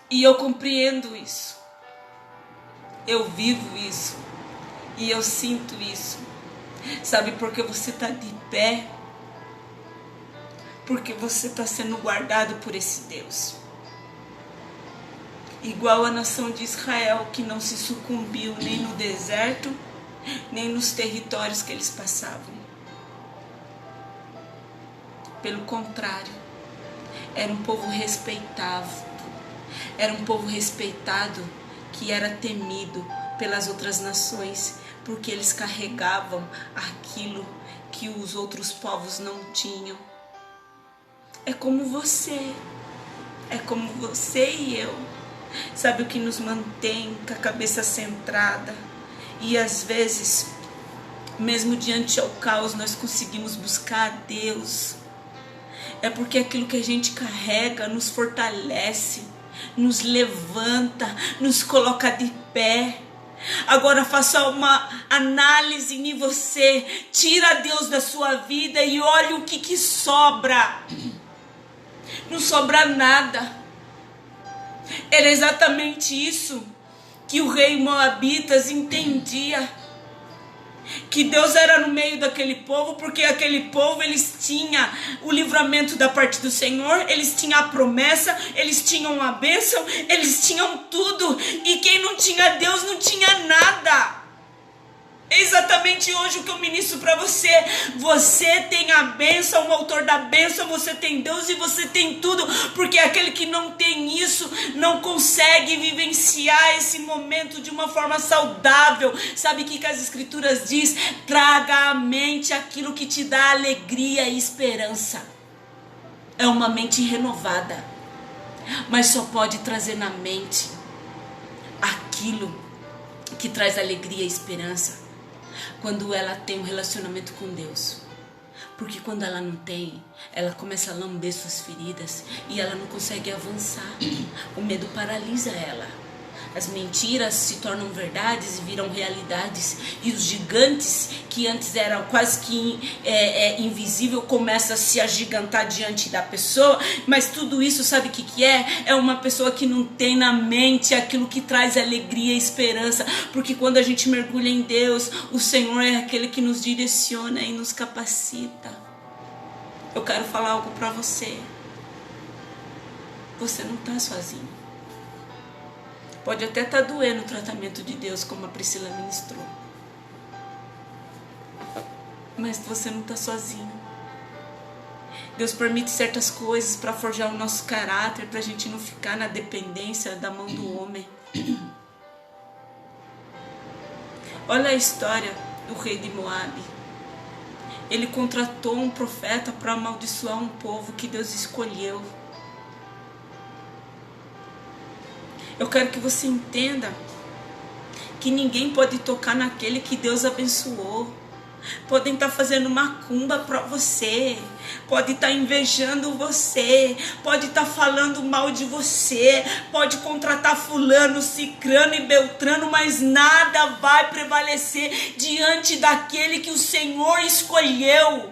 E eu compreendo isso, eu vivo isso e eu sinto isso. Sabe por que você está de pé? Porque você está sendo guardado por esse Deus. Igual a nação de Israel, que não se sucumbiu nem no deserto, nem nos territórios que eles passavam. Pelo contrário, era um povo respeitado. Era um povo respeitado que era temido pelas outras nações, porque eles carregavam aquilo que os outros povos não tinham. É como você e eu. Sabe o que nos mantém com a cabeça centrada? E às vezes, mesmo diante ao caos, nós conseguimos buscar a Deus. É porque aquilo que a gente carrega nos fortalece, nos levanta, nos coloca de pé. Agora faça uma análise em você. Tira Deus da sua vida e olhe o que sobra. Não sobra nada. Era exatamente isso que o rei Moabitas entendia. Que Deus era no meio daquele povo, porque aquele povo, eles tinham o livramento da parte do Senhor, eles tinham a promessa, eles tinham a bênção, eles tinham tudo. E quem não tinha Deus não tinha nada. É exatamente hoje o que eu ministro para você. Você tem a bênção, o autor da bênção, você tem Deus e você tem tudo. Porque aquele que não tem isso não consegue vivenciar esse momento de uma forma saudável. Sabe o que as escrituras diz? Traga à mente aquilo que te dá alegria e esperança. É uma mente renovada, mas só pode trazer na mente aquilo que traz alegria e esperança quando ela tem um relacionamento com Deus. Porque quando ela não tem, ela começa a lamber suas feridas e ela não consegue avançar. O medo paralisa ela. As mentiras se tornam verdades e viram realidades. E os gigantes, que antes eram quase que invisível, começam a se agigantar diante da pessoa. Mas tudo isso, sabe o que é? É uma pessoa que não tem na mente aquilo que traz alegria e esperança. Porque quando a gente mergulha em Deus, o Senhor é aquele que nos direciona e nos capacita. Eu quero falar algo para você. Você não está sozinho. Pode até estar doendo o tratamento de Deus, como a Priscila ministrou. Mas você não está sozinho. Deus permite certas coisas para forjar o nosso caráter, para a gente não ficar na dependência da mão do homem. Olha a história do rei de Moabe. Ele contratou um profeta para amaldiçoar um povo que Deus escolheu. Eu quero que você entenda que ninguém pode tocar naquele que Deus abençoou. Podem estar fazendo macumba para você, pode estar invejando você, pode estar falando mal de você, pode contratar fulano, cicrano e beltrano, mas nada vai prevalecer diante daquele que o Senhor escolheu.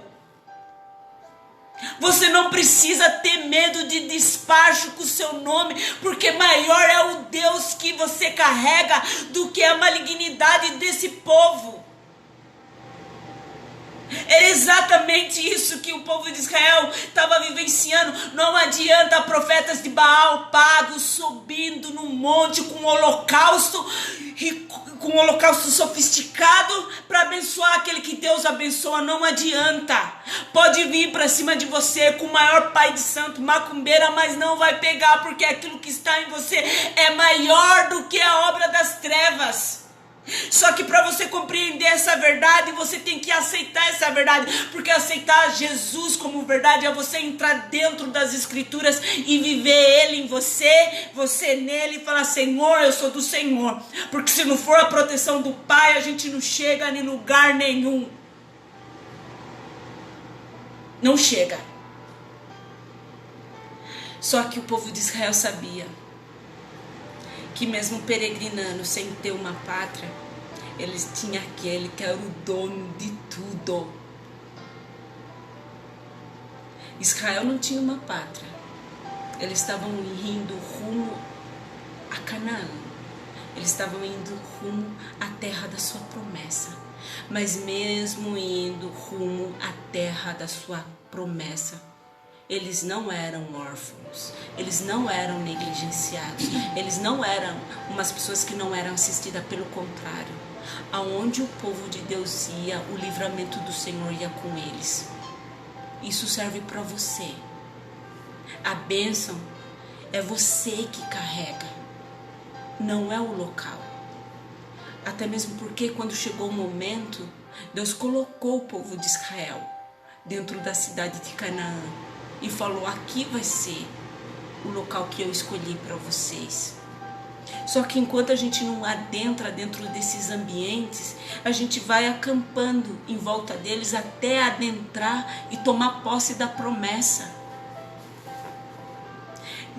Você não precisa ter medo de despacho com o seu nome, porque maior é o Deus que você carrega do que a malignidade desse povo. É exatamente isso que o povo de Israel estava vivenciando. Não adianta profetas de Baal pagos subindo no monte com um holocausto sofisticado para abençoar aquele que Deus abençoa. Não adianta. Pode vir para cima de você com o maior pai de santo, macumbeira, mas não vai pegar, porque aquilo que está em você é maior do que a obra das trevas. Só que para você compreender essa verdade, você tem que aceitar essa verdade, porque aceitar Jesus como verdade é você entrar dentro das escrituras e viver Ele em você, você nele, e falar: Senhor, eu sou do Senhor, porque se não for a proteção do Pai, a gente não chega em lugar nenhum. Não chega. Só que o povo de Israel sabia que mesmo peregrinando sem ter uma pátria, eles tinham aquele que era o dono de tudo. Israel não tinha uma pátria. Eles estavam indo rumo a Canaã. Eles estavam indo rumo à terra da sua promessa. Mas mesmo indo rumo à terra da sua promessa, eles não eram órfãos, eles não eram negligenciados, eles não eram umas pessoas que não eram assistidas, pelo contrário. Aonde o povo de Deus ia, o livramento do Senhor ia com eles. Isso serve para você. A bênção é você que carrega, não é o local. Até mesmo porque quando chegou o momento, Deus colocou o povo de Israel dentro da cidade de Canaã e falou: aqui vai ser o local que eu escolhi para vocês. Só que enquanto a gente não adentra dentro desses ambientes, a gente vai acampando em volta deles até adentrar e tomar posse da promessa.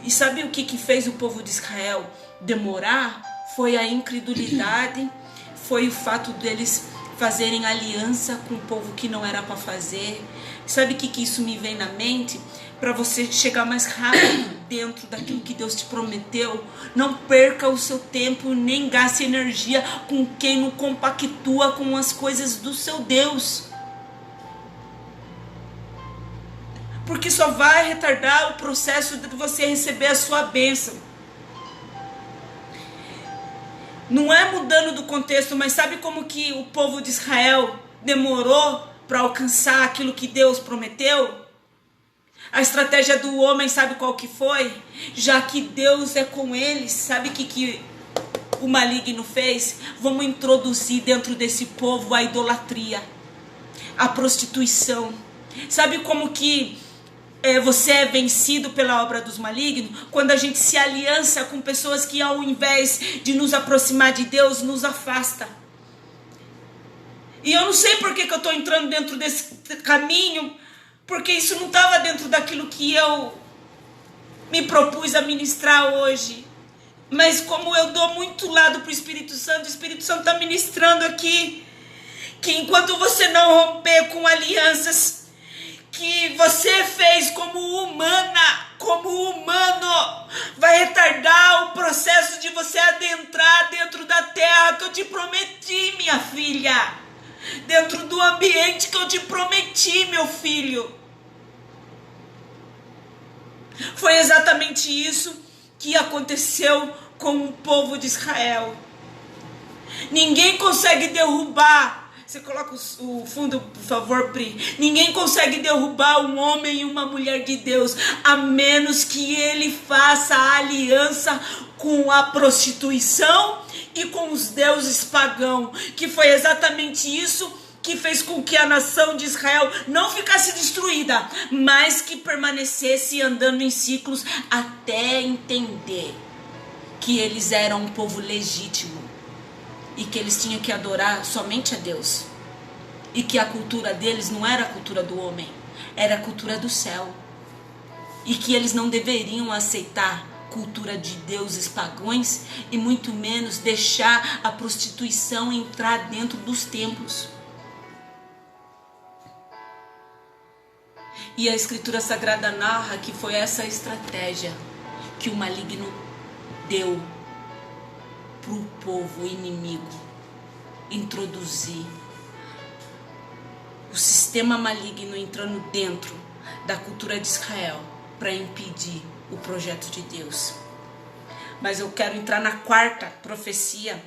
E sabe o que fez o povo de Israel demorar? Foi a incredulidade, foi o fato deles fazerem aliança com o povo que não era para fazer. Sabe o que isso me vem na mente? Para você chegar mais rápido dentro daquilo que Deus te prometeu, não perca o seu tempo, nem gaste energia com quem não compactua com as coisas do seu Deus. Porque só vai retardar o processo de você receber a sua bênção. Não é mudando do contexto, mas sabe como que o povo de Israel demorou para alcançar aquilo que Deus prometeu? A estratégia do homem, sabe qual que foi? Já que Deus é com eles, sabe o que o maligno fez? Vamos introduzir dentro desse povo a idolatria, a prostituição. Sabe como que você é vencido pela obra dos malignos? Quando a gente se aliança com pessoas que, ao invés de nos aproximar de Deus, nos afasta. E eu não sei por que eu estou entrando dentro desse caminho, porque isso não estava dentro daquilo que eu me propus a ministrar hoje. Mas como eu dou muito lado para o Espírito Santo está ministrando aqui, que enquanto você não romper com alianças que você fez como humana, como humano, vai retardar o processo de você adentrar dentro da terra que eu te prometi, minha filha. Dentro do ambiente que eu te prometi, meu filho. Foi exatamente isso que aconteceu com o povo de Israel. Ninguém consegue derrubar. Você coloca o fundo, por favor, Pri. Ninguém consegue derrubar um homem e uma mulher de Deus, a menos que ele faça a aliança com a prostituição e com os deuses pagãos, que foi exatamente isso que fez com que a nação de Israel não ficasse destruída, mas que permanecesse andando em ciclos até entender que eles eram um povo legítimo, e que eles tinham que adorar somente a Deus. E que a cultura deles não era a cultura do homem, era a cultura do céu. E que eles não deveriam aceitar cultura de deuses pagãos e muito menos deixar a prostituição entrar dentro dos templos. E a Escritura Sagrada narra que foi essa estratégia que o maligno deu para o povo inimigo introduzir. O sistema maligno entrando dentro da cultura de Israel para impedir o projeto de Deus. Mas eu quero entrar na quarta profecia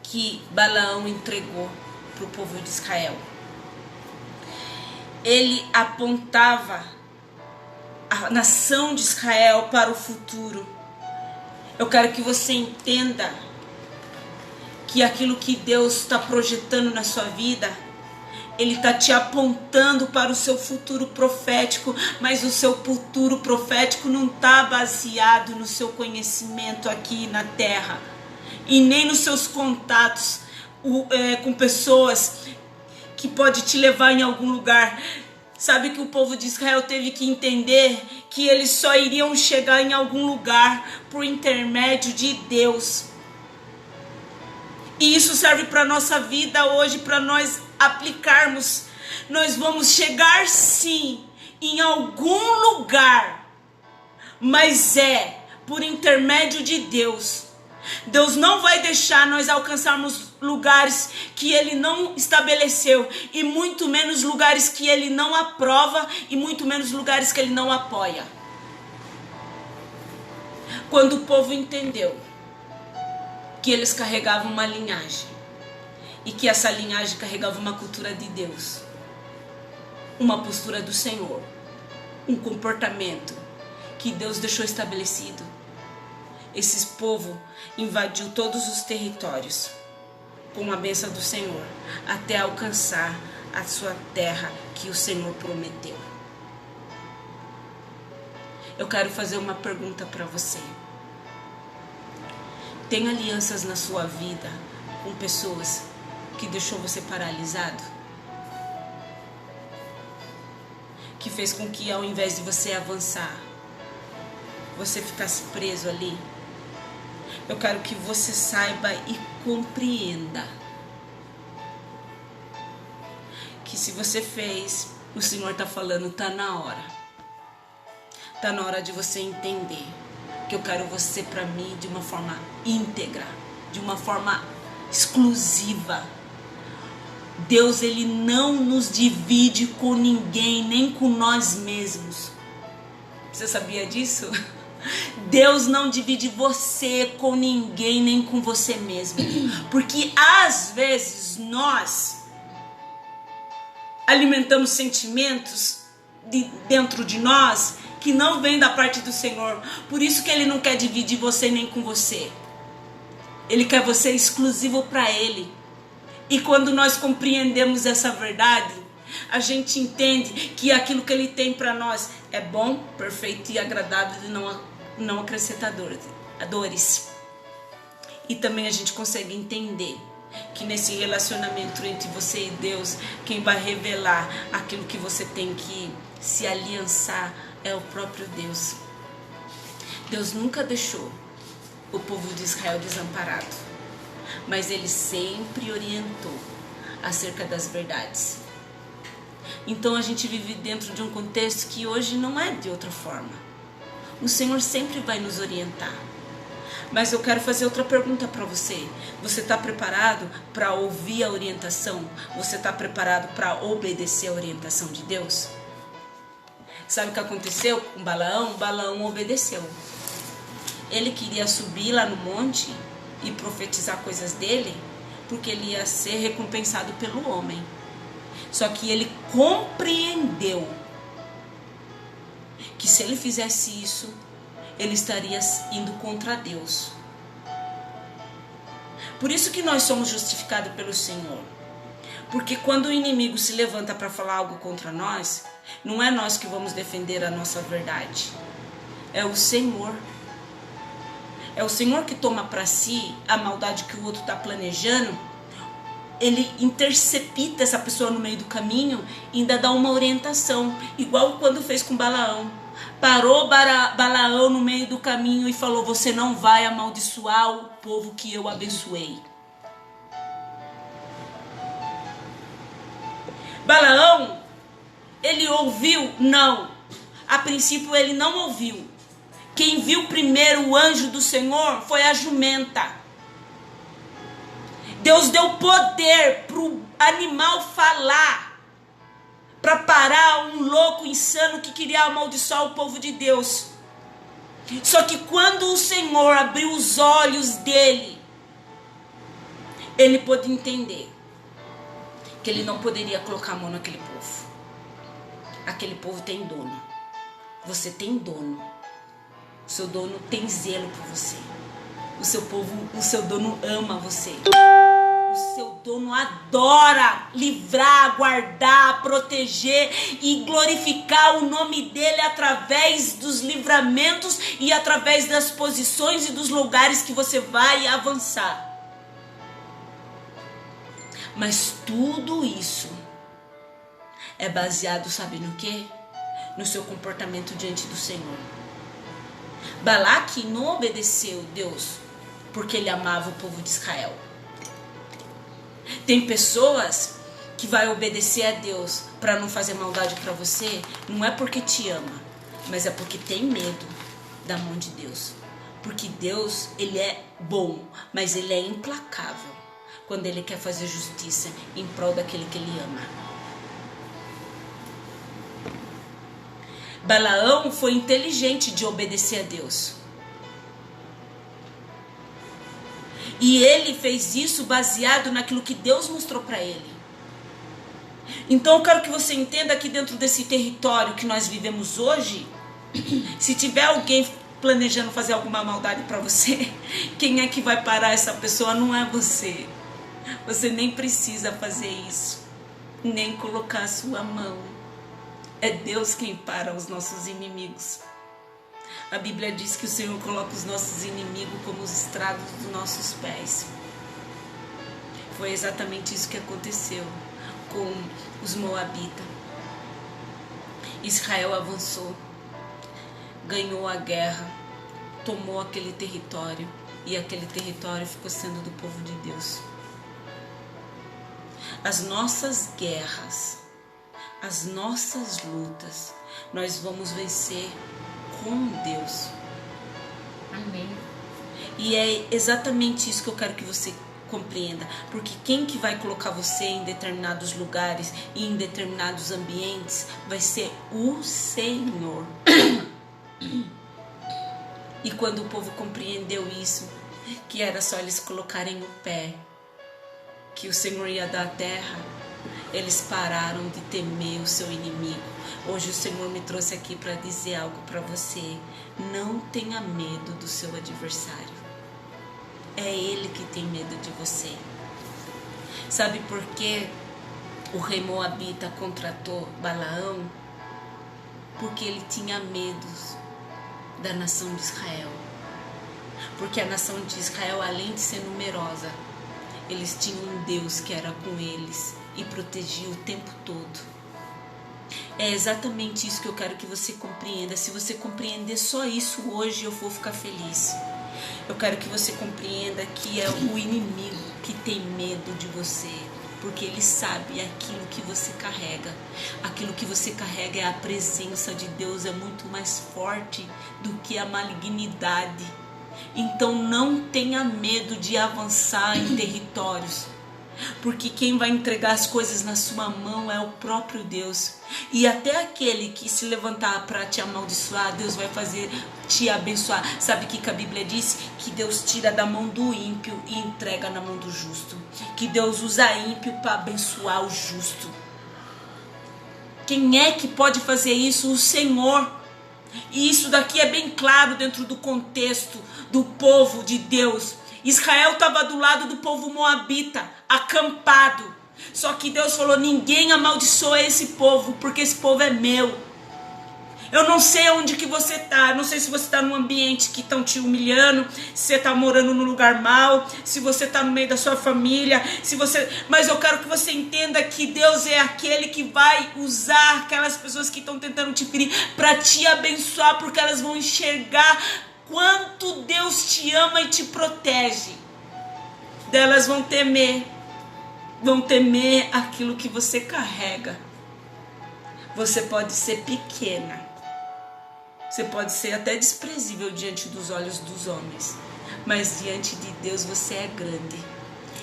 que Balaão entregou para o povo de Israel. Ele apontava a nação de Israel para o futuro. Eu quero que você entenda que aquilo que Deus está projetando na sua vida, Ele está te apontando para o seu futuro profético, mas o seu futuro profético não está baseado no seu conhecimento aqui na terra, e nem nos seus contatos com pessoas que pode te levar em algum lugar. Sabe que o povo de Israel teve que entender que eles só iriam chegar em algum lugar por intermédio de Deus. E isso serve para a nossa vida hoje, para nós aplicarmos. Nós vamos chegar sim em algum lugar, mas é por intermédio de Deus. Deus não vai deixar nós alcançarmos lugares que Ele não estabeleceu, e muito menos lugares que Ele não aprova, e muito menos lugares que Ele não apoia. Quando o povo entendeu que eles carregavam uma linhagem, e que essa linhagem carregava uma cultura de Deus, uma postura do Senhor, um comportamento que Deus deixou estabelecido, esse povo invadiu todos os territórios com a bênção do Senhor, até alcançar a sua terra que o Senhor prometeu. Eu quero fazer uma pergunta para você. Tem alianças na sua vida com pessoas que deixou você paralisado? Que fez com que, ao invés de você avançar, você ficasse preso ali? Eu quero que você saiba e compreenda que se você fez, o Senhor está falando, está na hora. Está na hora de você entender que eu quero você para mim de uma forma íntegra, de uma forma exclusiva. Deus, Ele não nos divide com ninguém, nem com nós mesmos. Você sabia disso? Deus não divide você com ninguém, nem com você mesmo. Porque às vezes nós alimentamos sentimentos dentro de nós que não vêm da parte do Senhor. Por isso que Ele não quer dividir você nem com você. Ele quer você exclusivo para Ele. E quando nós compreendemos essa verdade, a gente entende que aquilo que Ele tem para nós é bom, perfeito e agradável, e não acrescenta dores. E também a gente consegue entender que nesse relacionamento entre você e Deus, quem vai revelar aquilo que você tem que se aliançar é o próprio Deus. Deus nunca deixou o povo de Israel desamparado, mas Ele sempre orientou acerca das verdades. Então a gente vive dentro de um contexto que hoje não é de outra forma. O Senhor sempre vai nos orientar. Mas eu quero fazer outra pergunta para você. Você está preparado para ouvir a orientação? Você está preparado para obedecer a orientação de Deus? Sabe o que aconteceu com Balaão? Balaão obedeceu. Ele queria subir lá no monte e profetizar coisas dele, porque ele ia ser recompensado pelo homem. Só que ele compreendeu que se ele fizesse isso, ele estaria indo contra Deus. Por isso que nós somos justificados pelo Senhor. Porque quando o inimigo se levanta para falar algo contra nós, não é nós que vamos defender a nossa verdade. É o Senhor. é o Senhor que toma para si a maldade que o outro está planejando, ele intercepta essa pessoa no meio do caminho e ainda dá uma orientação, igual quando fez com Balaão. Parou Balaão no meio do caminho e falou: você não vai amaldiçoar o povo que eu abençoei. Balaão, ele ouviu? Não. A princípio ele não ouviu. Quem viu primeiro o anjo do Senhor foi a jumenta. Deus deu poder para o animal falar, para parar um louco insano que queria amaldiçoar o povo de Deus. Só que quando o Senhor abriu os olhos dele, ele pôde entender que ele não poderia colocar a mão naquele povo. Aquele povo tem dono. Você tem dono. O seu dono tem zelo por você. O seu dono ama você. O seu dono adora livrar, guardar, proteger e glorificar o nome dele através dos livramentos e através das posições e dos lugares que você vai avançar. Mas tudo isso é baseado, sabe no quê? No seu comportamento diante do Senhor. Balaque não obedeceu Deus porque ele amava o povo de Israel. Tem pessoas que vai obedecer a Deus para não fazer maldade para você, não é porque te ama, mas é porque tem medo da mão de Deus. Porque Deus, ele é bom, mas ele é implacável quando ele quer fazer justiça em prol daquele que ele ama. Balaão foi inteligente de obedecer a Deus. E ele fez isso baseado naquilo que Deus mostrou para ele. Então eu quero que você entenda que dentro desse território que nós vivemos hoje, se tiver alguém planejando fazer alguma maldade para você, quem é que vai parar essa pessoa? Não é você. Você nem precisa fazer isso, nem colocar a sua mão. É Deus quem para os nossos inimigos. A Bíblia diz que o Senhor coloca os nossos inimigos como os estrados dos nossos pés. Foi exatamente isso que aconteceu com os moabitas. Israel avançou, ganhou a guerra, tomou aquele território e aquele território ficou sendo do povo de Deus. As nossas guerras, as nossas lutas, nós vamos vencer com Deus.
Amém.
E é exatamente isso que eu quero que você compreenda, porque quem que vai colocar você em determinados lugares e em determinados ambientes vai ser o Senhor. E quando o povo compreendeu isso, que era só eles colocarem o pé, que o Senhor ia dar a terra, eles pararam de temer o seu inimigo. Hoje o Senhor me trouxe aqui para dizer algo para você. Não tenha medo do seu adversário. É ele que tem medo de você. Sabe por que o rei moabita contratou Balaão? Porque ele tinha medo da nação de Israel. Porque a nação de Israel, além de ser numerosa, eles tinham um Deus que era com eles e protegia o tempo todo. É exatamente isso que eu quero que você compreenda. Se você compreender só isso hoje, eu vou ficar feliz. Eu quero que você compreenda que é o inimigo que tem medo de você, porque ele sabe aquilo que você carrega. Aquilo que você carrega é a presença de Deus, é muito mais forte do que a malignidade. Então não tenha medo de avançar em territórios, porque quem vai entregar as coisas na sua mão é o próprio Deus. E até aquele que se levantar para te amaldiçoar, Deus vai fazer te abençoar. Sabe o que a Bíblia diz? Que Deus tira da mão do ímpio e entrega na mão do justo. Que Deus usa ímpio para abençoar o justo. Quem é que pode fazer isso? O Senhor. E isso daqui é bem claro dentro do contexto do povo de Deus. Israel estava do lado do povo moabita, acampado. Só que Deus falou: ninguém amaldiçoa esse povo, porque esse povo é meu. Eu não sei onde que você tá. Eu não sei se você tá num ambiente que estão te humilhando, se você tá morando num lugar mau, se você tá no meio da sua família, mas eu quero que você entenda que Deus é aquele que vai usar aquelas pessoas que estão tentando te ferir para te abençoar, porque elas vão enxergar quanto Deus te ama e te protege. Delas vão temer aquilo que você carrega. Você pode ser pequena, você pode ser até desprezível diante dos olhos dos homens, mas diante de Deus você é grande.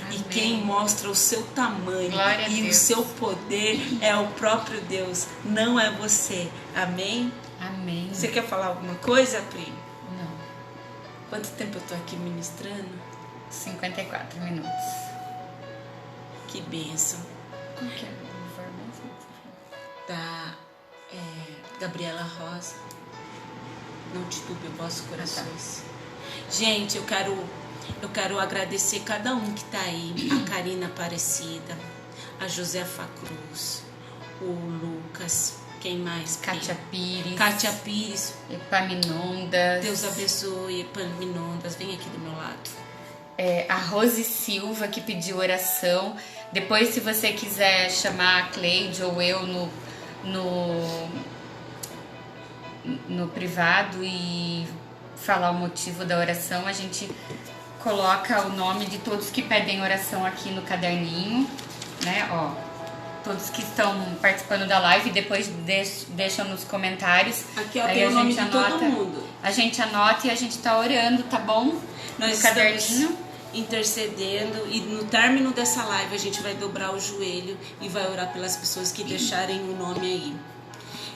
Amém. E quem mostra o seu tamanho e o seu poder é o próprio Deus, não é você. Amém?
Amém.
Você quer falar alguma coisa, Pri?
Não.
Quanto tempo eu tô aqui ministrando?
54 minutos.
Que bênção.
Como que é?
Da Gabriela Rosa. Não titube o vosso corações. Gente, eu quero agradecer cada um que tá aí. A Karina Aparecida, a Josefa Cruz, o Lucas, quem mais?
Kátia Pires.
Kátia Pires.
Epaminondas.
Deus abençoe, Epaminondas. Vem aqui do meu lado.
A Rose Silva, que pediu oração. Depois, se você quiser chamar a Cleide ou eu no privado e falar o motivo da oração, a gente coloca o nome de todos que pedem oração aqui no caderninho, né? Ó, todos que estão participando da live, depois deixam nos comentários.
Aqui, ó, tem o nome de todo mundo.
A gente anota e a gente tá orando, tá bom?
Nós
no caderninho.
Intercedendo, e no término dessa live a gente vai dobrar o joelho e vai orar pelas pessoas que deixarem o nome aí.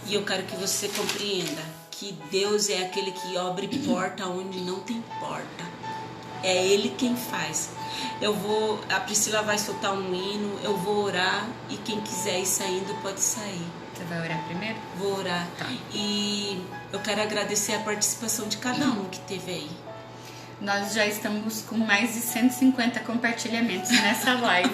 E eu quero que você compreenda que Deus é aquele que abre porta onde não tem porta. É Ele quem faz. A Priscila vai soltar um hino, eu vou orar e quem quiser ir saindo pode sair.
Você vai orar primeiro?
Vou orar.
Tá.
E eu quero agradecer a participação de cada um que teve aí.
Nós já estamos com mais de 150 compartilhamentos nessa live.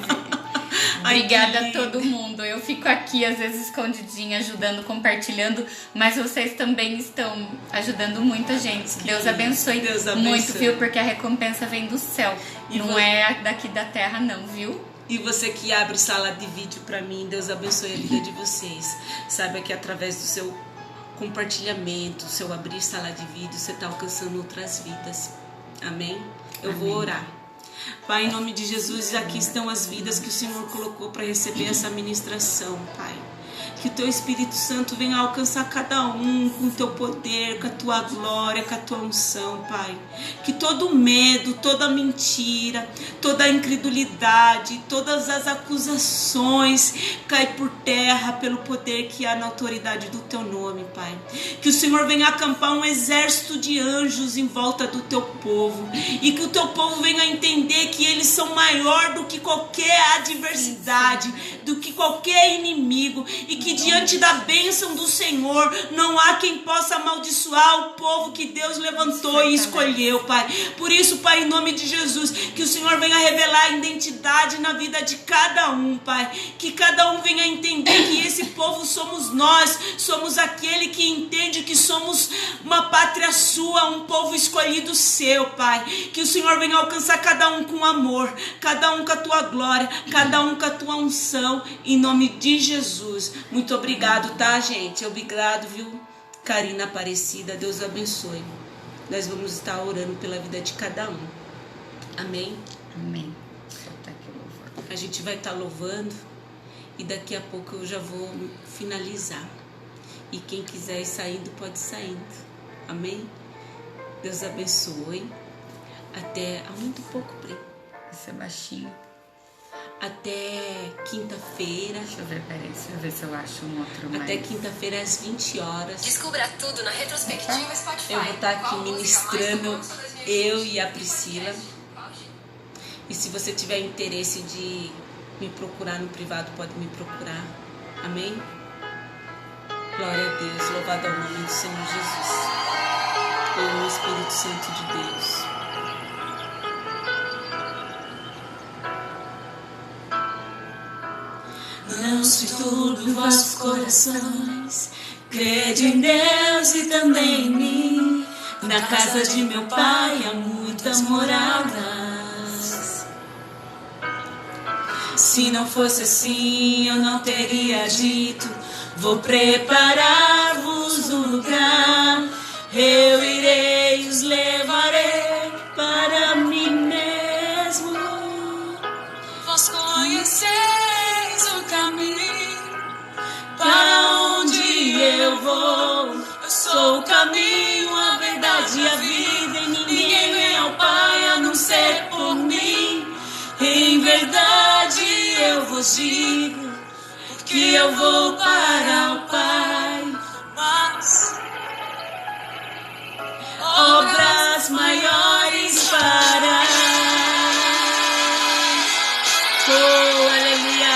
Obrigada a todo mundo. Eu fico aqui, às vezes, escondidinha, ajudando, compartilhando, mas vocês também estão ajudando muita gente. Deus abençoe,
Deus abençoe
muito, viu? Porque a recompensa vem do céu. Não é daqui da terra, não, viu?
E você que abre sala de vídeo pra mim, Deus abençoe a vida de vocês. Saiba que através do seu compartilhamento, seu abrir sala de vídeo, você está alcançando outras vidas. Amém? Eu vou orar. Pai, em nome de Jesus, aqui estão as vidas que o Senhor colocou para receber essa ministração, Pai. Que o Teu Espírito Santo venha alcançar cada um com o Teu poder, com a Tua glória, com a Tua unção, Pai. Que todo medo, toda mentira, toda incredulidade, todas as acusações caem por terra pelo poder que há na autoridade do Teu nome, Pai. Que o Senhor venha acampar um exército de anjos em volta do Teu povo e que o Teu povo venha entender que eles são maior do que qualquer adversidade, do que qualquer inimigo, e que diante da bênção do Senhor não há quem possa amaldiçoar o povo que Deus levantou e escolheu, Pai. Por isso, Pai, em nome de Jesus, que o Senhor venha revelar a identidade na vida de cada um, Pai. Que cada um venha entender que esse povo somos nós, somos aquele que entende que somos uma pátria sua, um povo escolhido seu, Pai. Que o Senhor venha alcançar cada um com amor, cada um com a Tua glória, cada um com a Tua unção, em nome de Jesus. Muito obrigado, tá, gente? Obrigado, viu? Karina Aparecida, Deus abençoe. Nós vamos estar orando pela vida de cada um. Amém?
Amém. Solta aqui o louvor.
A gente vai estar louvando e daqui a pouco eu já vou finalizar. E quem quiser ir saindo, pode ir saindo. Amém? Deus abençoe. Até... Aumenta um pouco, Pri.
Esse é baixinho.
Até quinta-feira.
Deixa eu ver, peraí, deixa eu ver se eu acho um outro mais.
Até quinta-feira às 20 horas.
Descubra tudo na retrospectiva Spotify.
Eu vou estar aqui ministrando, eu e a Priscila. E se você tiver interesse de me procurar no privado, pode me procurar. Amém? Glória a Deus, louvado ao nome do Senhor Jesus. Pelo Espírito Santo de Deus. Não se turbe os vossos corações, Crede em Deus e também em mim. Na casa de meu pai há muitas moradas. Se não fosse assim, eu não teria dito: vou preparar-vos um lugar. Eu irei e os levarei para mim mesmo. Vós conheceis o caminho para onde eu vou. Eu sou o caminho, a verdade e a vida, e ninguém vem ao Pai a não ser por mim. Em verdade eu vos digo, porque eu vou para o Pai. Mas obras maiores farás. Oh, aleluia.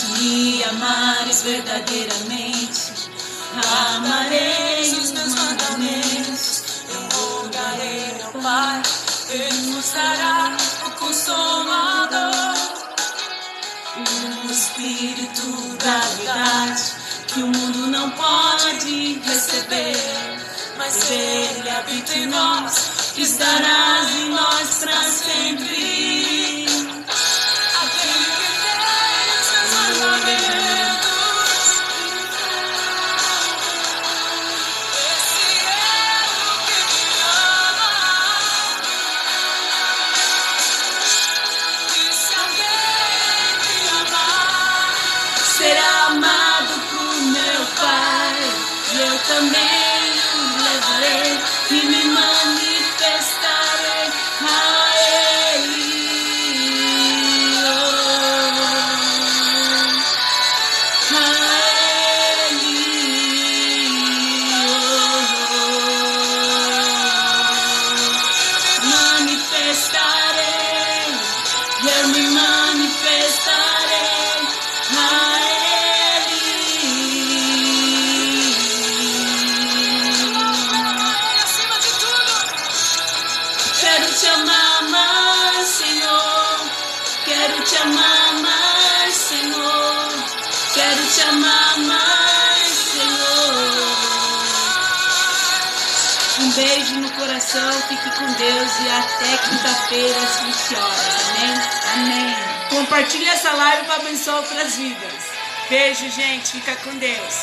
Se amares verdadeiramente, amareis os meus mandamentos. Eu rogarei ao Pai, Ele nos dará o Consolador, o Espírito da verdade, que o mundo não pode receber, mas Ele habita em nós, estarás em nós para sempre. Aquele que tem os seus mandamentos, esse é o que te ama. E se alguém te amar, será amado por meu Pai. E eu também o levarei e me manifestarei a Ele. Manifestarei, eu me manifestarei a acima de tudo. Quero te amar mais, Senhor. Quero te amar mais, Senhor. Quero te amar mais, Senhor. Um beijo no coração, fique com Deus e até quinta-feira às 20 horas, amém? Amém. Compartilhe essa live para abençoar outras vidas. Beijo, gente, fica com Deus.